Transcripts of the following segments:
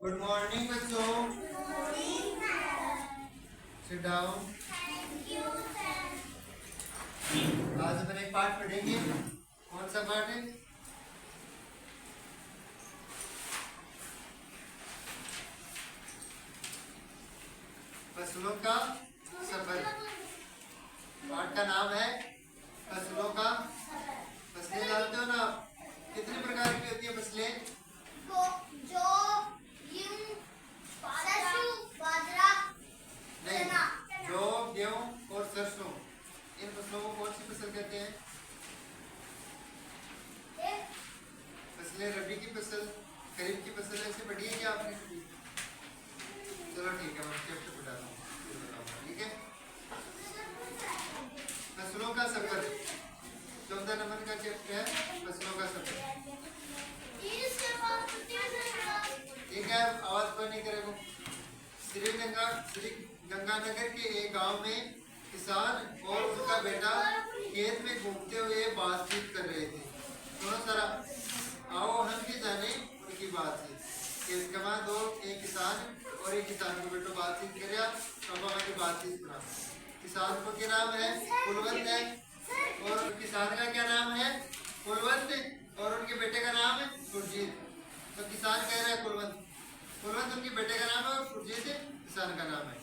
Good morning बच्चों। Sit down. आज अपन एक पाठ पढ़ेंगे। कौन सा पाठ है? फसलों का सफर। पाठ का नाम है फसलों का। फसलें जानते हो ना? कितने प्रकार की होती है फसलें? जौ, गेहूं और सरसों। इन फसलों को कौन सी फसल कहते हैं? फसलें रबी की फसल, खरीफ की फसल ऐसे पढ़ी है क्या आपने कभी? चलो ठीक है, मैं चैप्टर बताता हूँ। ठीक है, फसलों का सफर 14 नंबर का चैप्टर है, फसलों का सफर। ठीक है, आवाज पर नहीं करेगा। श्री गंगानगर के एक गांव में किसान और उसका बेटा खेत में घूमते हुए बातचीत कर रहे थे। थोड़ा सारा आओ हम भी जाने उनकी बातचीत। दो एक किसान और एक किसान को बेटो बातचीत कर की बातचीत सुना। किसान को क्या नाम है? कुलवंत है। और किसान का क्या नाम है? कुलवंत। और उनके बेटे का नाम है सुरजीत। तो किसान कह रहा है कुलवंत उनके बेटे का नाम है और सुरजीत किसान का नाम है।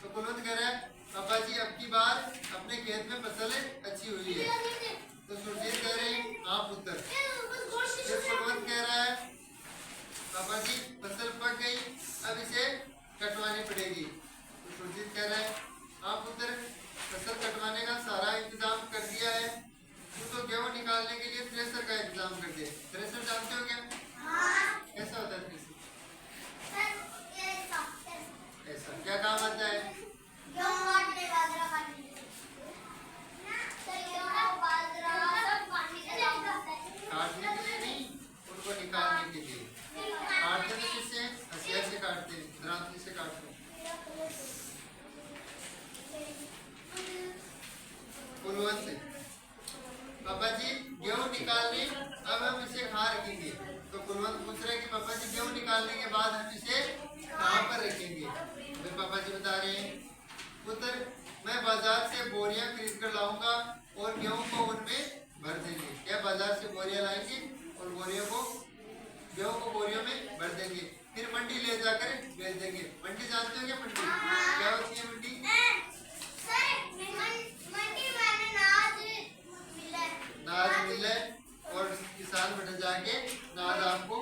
तो कुलवंत कह रहा है पापा जी अब की बार अपने खेत में फसल अच्छी हुई है। तो सुरजीत कह रहे हैं हाँ पुत्र। फिर कुलवंत कह रहा है पापा जी फसल पक गई, अब इसे कटवानी पड़ेगी। तो सुरजीत कह रहा है हाँ पुत्र, फसल कटवाने का सारा इंतजाम कर दिया है। तू तो गेहूं निकालने के लिए थ्रेसर का इंतजाम कर दे। थ्रेसर जानते हो क्या? कैसा होता है थ्रेसर? ऐसा क्या काम आता है? काटने के लिए नहीं, उनको निकालने के लिए। काटते तो किससे? हथियार से काटते हैं, दरांती से काटते हैं। कुलवंत से पापा जी गेहूं निकालने, अब हम इसे कहाँ रखेंगे? तो कुलवंत पूछ रहे कि पापा जी गेहूं निकालने के बाद हम इसे कहाँ पर रखेंगे? तो पापा जी बता रहे हैं पुत्र मैं बाजार से बोरियां खरीद कर लाऊंगा और गेहूं को उनमें भर देंगे। क्या बाजार से बोरियां लाएंगे और बोरियों को गेहूं को बोरियों में भर देंगे, फिर मंडी ले जाकर बेच देंगे। मंडी जानते हो क्या? मंडी क्या होती है? मंडी नाज मिले और किसान बैठ जाके नाज आपको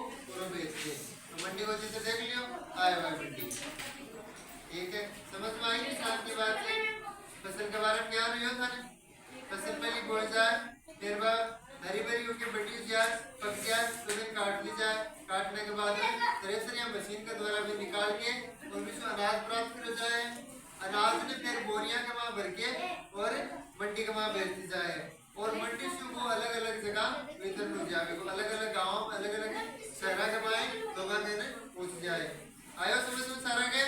बेचते। तो मंडी को जैसे देख लियो आए हुआ मंडी। ठीक है, समझ में आई नहीं साल की बात है? फसल के बारे में ज्ञान हुआ था ना? फसल पहले बोई जाए, फिर वह हरी भरी होकर बटी जाए, पक जाए तो फिर काट ली जाए। काटने के बाद थ्रेसर या मशीन के द्वारा भी निकाल के उनमें से अनाज प्राप्त कर जाए। अनाज ने फिर बोरियां के वहां भर के और मंडी के वहां बेचती जाए और मंडी से वो अलग अलग जगह वितरण हो जाए, अलग अलग गाँव में अलग अलग शहर के वहां लोगों ने पहुंच जाए। आयो समझ में सारा के?